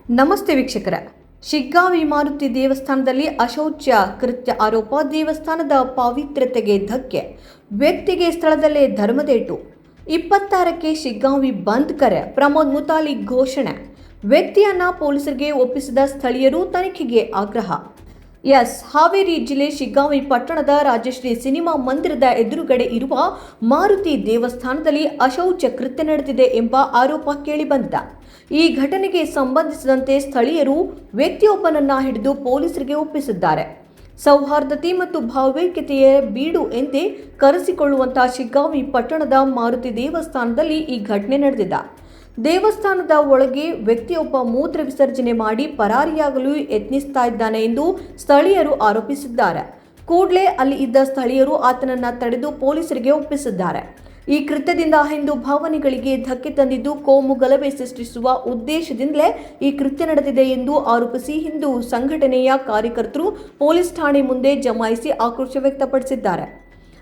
ನಮಸ್ತೆ ವೀಕ್ಷಕರ. ಶಿಗ್ಗಾಂವಿ ಮಾರುತಿ ದೇವಸ್ಥಾನದಲ್ಲಿ ಅಶೌಚ ಕೃತ್ಯ ಆರೋಪ, ದೇವಸ್ಥಾನದ ಪಾವಿತ್ರ್ಯತೆಗೆ ಧಕ್ಕೆ, ವ್ಯಕ್ತಿಗೆ ಸ್ಥಳದಲ್ಲೇ ಧರ್ಮದೇಟು. 26ಕ್ಕೆ ಶಿಗ್ಗಾಂವಿ ಬಂದ್ ಕರೆ, ಪ್ರಮೋದ್ ಮುತಾಲಿಕ್ ಘೋಷಣೆ. ವ್ಯಕ್ತಿಯನ್ನ ಪೊಲೀಸರಿಗೆ ಒಪ್ಪಿಸಿದ ಸ್ಥಳೀಯರು, ತನಿಖೆಗೆ ಆಗ್ರಹ. ಹಾವೇರಿ ಜಿಲ್ಲೆ ಶಿಗ್ಗಾಂವಿ ಪಟ್ಟಣದ ರಾಜಶ್ರೀ ಸಿನಿಮಾ ಮಂದಿರದ ಎದುರುಗಡೆ ಇರುವ ಮಾರುತಿ ದೇವಸ್ಥಾನದಲ್ಲಿ ಅಶೌಚ ಕೃತ್ಯ ನಡೆದಿದೆ ಎಂಬ ಆರೋಪ ಕೇಳಿಬಂದಿದೆ. ಈ ಘಟನೆಗೆ ಸಂಬಂಧಿಸಿದಂತೆ ಸ್ಥಳೀಯರು ವ್ಯಕ್ತಿಯೊಬ್ಬನನ್ನ ಹಿಡಿದು ಪೊಲೀಸರಿಗೆ ಒಪ್ಪಿಸಿದ್ದಾರೆ. ಸೌಹಾರ್ದತೆ ಮತ್ತು ಭಾವೈಕ್ಯತೆಯ ಬೀಡು ಎಂದೇ ಕರೆಸಿಕೊಳ್ಳುವಂತಹ ಶಿಗ್ಗಾಂವಿ ಪಟ್ಟಣದ ಮಾರುತಿ ದೇವಸ್ಥಾನದಲ್ಲಿ ಈ ಘಟನೆ ನಡೆದಿದೆ. ದೇವಸ್ಥಾನದ ಒಳಗೆ ವ್ಯಕ್ತಿಯೊಬ್ಬ ಮೂತ್ರ ವಿಸರ್ಜನೆ ಮಾಡಿ ಪರಾರಿಯಾಗಲು ಯತ್ನಿಸ್ತಾ ಇದ್ದಾನೆ ಎಂದು ಸ್ಥಳೀಯರು ಆರೋಪಿಸಿದ್ದಾರೆ. ಕೂಡಲೇ ಅಲ್ಲಿ ಇದ್ದ ಸ್ಥಳೀಯರು ಆತನನ್ನ ತಡೆದು ಪೊಲೀಸರಿಗೆ ಒಪ್ಪಿಸಿದ್ದಾರೆ. ಈ ಕೃತ್ಯದಿಂದ ಹಿಂದೂ ಭಾವನೆಗಳಿಗೆ ಧಕ್ಕೆ ತಂದಿದ್ದು, ಕೋಮು ಗಲಭೆ ಸೃಷ್ಟಿಸುವ ಉದ್ದೇಶದಿಂದಲೇ ಈ ಕೃತ್ಯ ನಡೆದಿದೆ ಎಂದು ಆರೋಪಿಸಿ ಹಿಂದೂ ಸಂಘಟನೆಯ ಕಾರ್ಯಕರ್ತರು ಪೊಲೀಸ್ ಠಾಣೆ ಮುಂದೆ ಜಮಾಯಿಸಿ ಆಕ್ರೋಶ ವ್ಯಕ್ತಪಡಿಸಿದ್ದಾರೆ.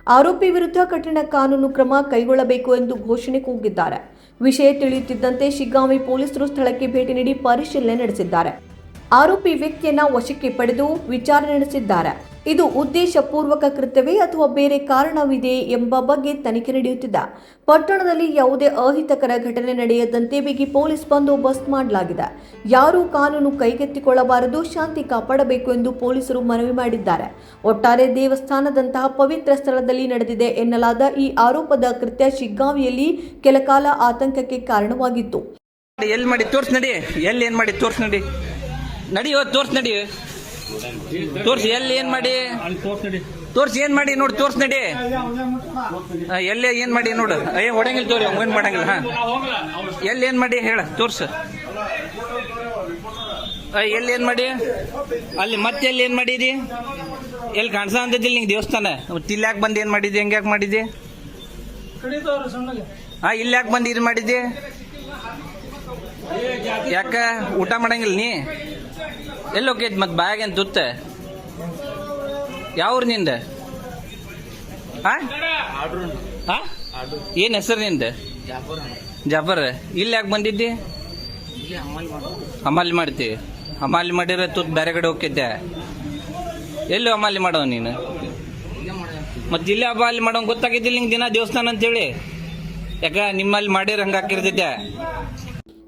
ಆರೋಪಿ ವಿರುದ್ಧ ಕಠಿಣ ಕಾನೂನು ಕ್ರಮ ಕೈಗೊಳ್ಳಬೇಕು ಎಂದು ಘೋಷಣೆ ಕೂಗಿದ್ದಾರೆ. ವಿಷಯ ತಿಳಿಯುತ್ತಿದ್ದಂತೆ ಶಿಗ್ಗಾಂವಿ ಪೊಲೀಸರು ಸ್ಥಳಕ್ಕೆ ಭೇಟಿ ನೀಡಿ ಪರಿಶೀಲನೆ ನಡೆಸಿದ್ದಾರೆ. ಆರೋಪಿ ವ್ಯಕ್ತಿಯನ್ನ ವಶಕ್ಕೆ ಪಡೆದು ವಿಚಾರಣೆ ನಡೆಸಿದ್ದಾರೆ. ಇದು ಉದ್ದೇಶಪೂರ್ವಕ ಕೃತ್ಯವೇ ಅಥವಾ ಬೇರೆ ಕಾರಣವಿದೆ ಎಂಬ ಬಗ್ಗೆ ತನಿಖೆ ನಡೆಯುತ್ತಿದೆ. ಪಟ್ಟಣದಲ್ಲಿ ಯಾವುದೇ ಅಹಿತಕರ ಘಟನೆ ನಡೆಯದಂತೆ ಬಿಗಿ ಪೊಲೀಸ್ ಬಂದೋಬಸ್ತ್ ಮಾಡಲಾಗಿದೆ. ಯಾರೂ ಕಾನೂನು ಕೈಗೆತ್ತಿಕೊಳ್ಳಬಾರದು, ಶಾಂತಿ ಕಾಪಾಡಬೇಕು ಎಂದು ಪೊಲೀಸರು ಮನವಿ ಮಾಡಿದ್ದಾರೆ. ಒಟ್ಟಾರೆ ದೇವಸ್ಥಾನದಂತಹ ಪವಿತ್ರ ಸ್ಥಳದಲ್ಲಿ ನಡೆದಿದೆ ಎನ್ನಲಾದ ಈ ಆರೋಪದ ಕೃತ್ಯ ಶಿಗ್ಗಾಂವಿಯಲ್ಲಿ ಕೆಲಕಾಲ ಆತಂಕಕ್ಕೆ ಕಾರಣವಾಗಿತ್ತು. ಎಲ್ಲಿ ಮಾಡಿ ತೋರ್ಸ್ ನಡಿ, ಎಲ್ಲಿ ಏನ್ ಮಾಡಿ ತೋರ್ಸ್ ನಡಿ, ನಡಿ ತೋರ್ಸ್ ನಡಿ, ತೋರ್ಸಿ ಎಲ್ಲಿ ಏನ್ ಮಾಡಿ ತೋರ್ಸಿ, ಏನ್ ಮಾಡಿ ನೋಡಿ ತೋರ್ಸ್ ನಡಿ, ಎಲ್ಲೇ ಏನ್ ಮಾಡಿ ನೋಡು. ಹೊಡಂಗಿಲ್ಲ ತೋರಿ, ಏನ್ ಮಾಡಂಗಿಲ್ಲ. ಎಲ್ಲಿ ಏನ್ ಮಾಡಿ ಹೇಳ, ತೋರ್ಸ ಎಲ್ಲಿ ಏನ್ ಮಾಡಿ, ಅಲ್ಲಿ ಮತ್ತೆ ಎಲ್ಲಿ ಏನ್ ಮಾಡಿದಿ, ಎಲ್ಲಿ ಕಾಣಿಸ ಅಂದಿದ್ದಿಲ್ಲ ನಿಂಗೆ ದೇವಸ್ಥಾನ, ಇಲ್ಲಿ ಯಾಕೆ ಬಂದು ಏನ್ ಮಾಡಿದ್ದೆ, ಹೆಂಗ್ ಯಾಕೆ ಮಾಡಿದ್ದೆ, ಇಲ್ಲಿ ಯಾಕೆ ಬಂದು ಇದು ಮಾಡಿದ್ದೆ, ಯಾಕ ಊಟ ಮಾಡಂಗಿಲ್ಲ ನೀ, ಎಲ್ಲಿ ಹೋಗಿದ್ ಮತ್ ಬಾಯಾಗೇನ್ ತುತ್ತ, ಯಾವ್ರ ನಿಂದ, ಏನ್ ಹೆಸರು ನಿಂದ, ಜಾಫರ್. ಇಲ್ಲಿ ಯಾಕೆ ಬಂದಿದ್ದಿ, ಹಮಾಲಿ ಮಾಡ್ತೀವಿ, ಹಮಾಲಿ ಮಾಡಿದ್ರೆ ತುತ್ ಬೇರೆ ಕಡೆ ಹೋಗಿದ್ದೆ, ಎಲ್ಲಿ ಹಮಾಲಿ ಮಾಡೋ ನೀನು, ಮತ್ತೆ ಇಲ್ಲಿ ಹಮಾಲಿ ಮಾಡೋ ಗೊತ್ತಾಗಿದ್ದಿಲ್ಲ ನಿಂಗೆ ದಿನ ದೇವಸ್ಥಾನ ಅಂತೇಳಿ, ಯಾಕ ನಿಮ್ಮಲ್ಲಿ ಮಾಡಿರ ಹಂಗ ಹಾಕಿರ್ತಿದ್ದೆ.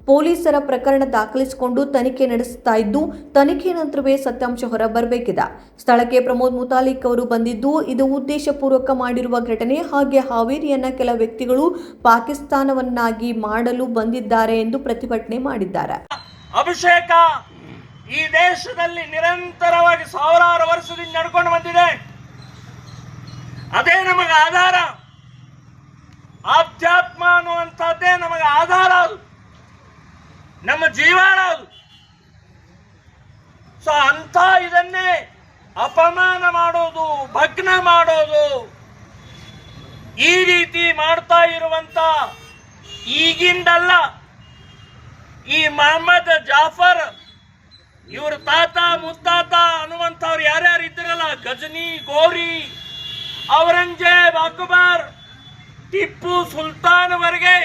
ಪೊಲೀಸರ ಪ್ರಕರಣ ದಾಖಲಿಸಿಕೊಂಡು ತನಿಖೆ ನಡೆಸುತ್ತಾ ಇದ್ದು, ತನಿಖೆ ನಂತರವೇ ಸತ್ಯಾಂಶ ಹೊರಬರಬೇಕಿದೆ. ಸ್ಥಳಕ್ಕೆ ಪ್ರಮೋದ್ ಮುತಾಲಿಕ್ ಅವರು ಬಂದಿದ್ದು, ಇದು ಉದ್ದೇಶಪೂರ್ವಕ ಮಾಡಿರುವ ಘಟನೆ, ಹಾಗೆ ಹಾವೇರಿಯನ್ನ ಕೆಲ ವ್ಯಕ್ತಿಗಳು ಪಾಕಿಸ್ತಾನವನ್ನಾಗಿ ಮಾಡಲು ಬಂದಿದ್ದಾರೆ ಎಂದು ಪ್ರತಿಭಟನೆ ಮಾಡಿದ್ದಾರೆ. ಅಭಿಷೇಕ ಈ ದೇಶದಲ್ಲಿ ನಿರಂತರವಾಗಿ ಸಾವಿರಾರು ವರ್ಷದಿಂದ ನಡ್ಕೊಂಡು ಬಂದಿದೆ. ಅದೇ ನಮಗೆ ಆಧಾರ, ಆಧ್ಯಾತ್ಮ ಅನ್ನುವಂಥದ್ದೇ ನಮಗೆ ಆಧಾರ, ನಮ್ಮ ಜೀವನ. ಸೊ ಅಂತ ಇದನ್ನೇ ಅಪಮಾನ ಮಾಡೋದು, ಭಗ್ನ ಮಾಡೋದು, ಈ ರೀತಿ ಮಾಡ್ತಾ ಇರುವಂತ ಈಗಿಂದಲ್ಲ, ಈ ಮೊಹಮ್ಮದ್ ಜಾಫರ್ ಇವ್ರ ತಾತ ಮುತ್ತಾತ ಅನ್ನುವಂಥವ್ರು ಯಾರ್ಯಾರು ಇದ್ರಲ್ಲ, ಗಜನಿ, ಗೋರಿ, ಔರಂಗಜೇಬ್, ಅಕ್ಬರ್, ಟಿಪ್ಪು ಸುಲ್ತಾನ್ ವರೆಗೆ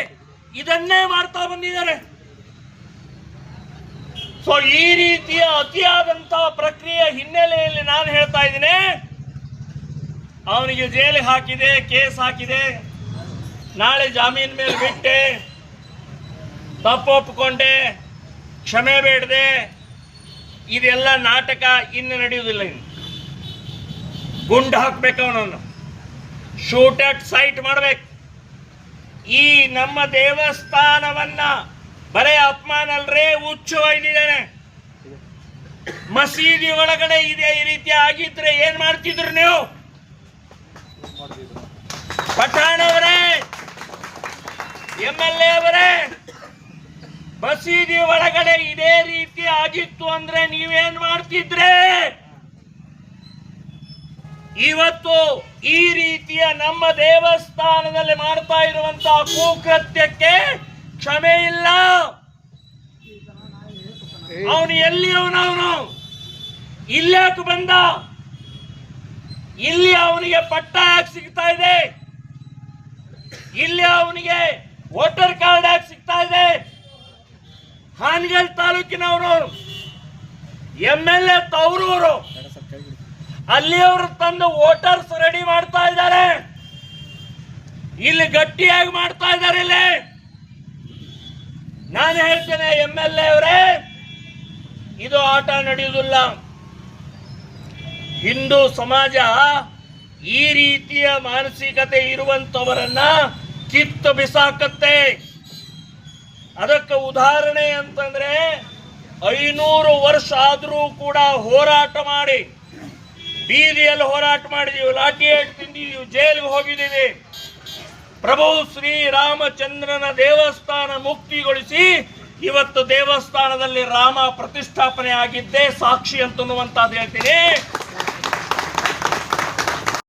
ಇದನ್ನೇ ಮಾಡ್ತಾ ಬಂದಿದ್ದಾರೆ. ಸೊ ಈ ರೀತಿಯ ಅತಿಯಾದಂತಹ ಪ್ರಕ್ರಿಯೆ ಹಿನ್ನೆಲೆಯಲ್ಲಿ ನಾನು ಹೇಳ್ತಾ ಇದ್ದೀನಿ, ಅವನಿಗೆ ಜೈಲಿಗೆ ಹಾಕಿದೆ, ಕೇಸ್ ಹಾಕಿದೆ, ನಾಳೆ ಜಾಮೀನ್ ಮೇಲೆ ಬಿಟ್ಟೆ, ತಪ್ಪು ಒಪ್ಪಿಕೊಂಡೆ, ಕ್ಷಮೆ ಬೇಡದೆ, ಇದೆಲ್ಲ ನಾಟಕ ಇನ್ನು ನಡೆಯುವುದಿಲ್ಲ. ಇನ್ನು ಗುಂಡು ಹಾಕ್ಬೇಕು, ಅವನನ್ನು ಶೂಟ್ ಅಟ್ ಸೈಟ್ ಮಾಡ್ಬೇಕು. ಈ ನಮ್ಮ ದೇವಸ್ಥಾನವನ್ನ ಬರೇ ಅಪಮಾನ ಅಲ್ರೇ, ಹುಚ್ಚು ಒಯ್ದಿದ್ದಾನೆ. ಮಸೀದಿ ಒಳಗಡೆ ಇದೆ ಈ ರೀತಿ ಆಗಿದ್ರೆ ಏನ್ ಮಾಡ್ತಿದ್ರು ನೀವು? ಪಠಾಣ್ ಅವರೇ, MLA ಅವರೇ, ಮಸೀದಿ ಒಳಗಡೆ ಇದೇ ರೀತಿ ಆಗಿತ್ತು ಅಂದ್ರೆ ನೀವೇನ್ ಮಾಡ್ತಿದ್ರೆ? ಇವತ್ತು ಈ ರೀತಿಯ ನಮ್ಮ ದೇವಸ್ಥಾನದಲ್ಲಿ ಮಾಡ್ತಾ ಇರುವಂತಹ ಕುಕೃತ್ಯಕ್ಕೆ ಕ್ಷಮೆ ಇಲ್ಲ. ಅವನು ಎಲ್ಲಿ, ಅವನು ಇಲ್ಯಾಕೆ ಬಂದ? ಇಲ್ಲಿ ಅವನಿಗೆ ಪಟ್ಟ ಯಾಕೆ ಸಿಗ್ತಾ ಇದೆ? ಇಲ್ಲಿ ಅವನಿಗೆ ವೋಟರ್ ಕಾರ್ಡ್ ಯಾಕೆ ಸಿಗ್ತಾ ಇದೆ? ಹಾನಗಲ್ ತಾಲೂಕಿನವರು, MLA ತವರೂರು, ಅಲ್ಲಿಯವರು ತಂದು ವೋಟರ್ಸ್ ರೆಡಿ ಮಾಡ್ತಾ ಇದ್ದಾರೆ. ಇಲ್ಲಿ ಗಟ್ಟಿಯಾಗಿ ಮಾಡ್ತಾ ಇದ್ದಾರೆ. ಇಲ್ಲಿ ನಾನು ಹೇಳ್ತೇನೆ, MLA ಅವರೇ, ಇದು ಆಟ ನಡೆಯುವುದಿಲ್ಲ. ಹಿಂದೂ ಸಮಾಜ ಈ ರೀತಿಯ ಮಾನಸಿಕತೆ ಇರುವಂತವರನ್ನ ಕಿತ್ತು ಬಿಸಾಕತ್ತೆ. ಅದಕ್ಕೆ ಉದಾಹರಣೆ ಅಂತಂದ್ರೆ 500 ವರ್ಷ ಆದರೂ ಕೂಡ ಹೋರಾಟ ಮಾಡಿ, ಬೀದಿಯಲ್ಲಿ ಹೋರಾಟ ಮಾಡಿದೀವಿ, ಲಾಠಿ ಏಟು ತಿಂದಿದ್ದೀವಿ, ಜೈಲಿಗೆ ಹೋಗಿದ್ದೀವಿ. ಪ್ರಭು ಶ್ರೀರಾಮಚಂದ್ರನ ದೇವಸ್ಥಾನ ಮುಕ್ತಿಗೊಳಿಸಿ ಇವತ್ತು ದೇವಸ್ಥಾನದಲ್ಲಿ ರಾಮ ಪ್ರತಿಷ್ಠಾಪನೆ ಆಗಿದ್ದೇ ಸಾಕ್ಷಿ ಅಂತನ್ನುವಂತದ್ದು ಹೇಳ್ತೀನಿ.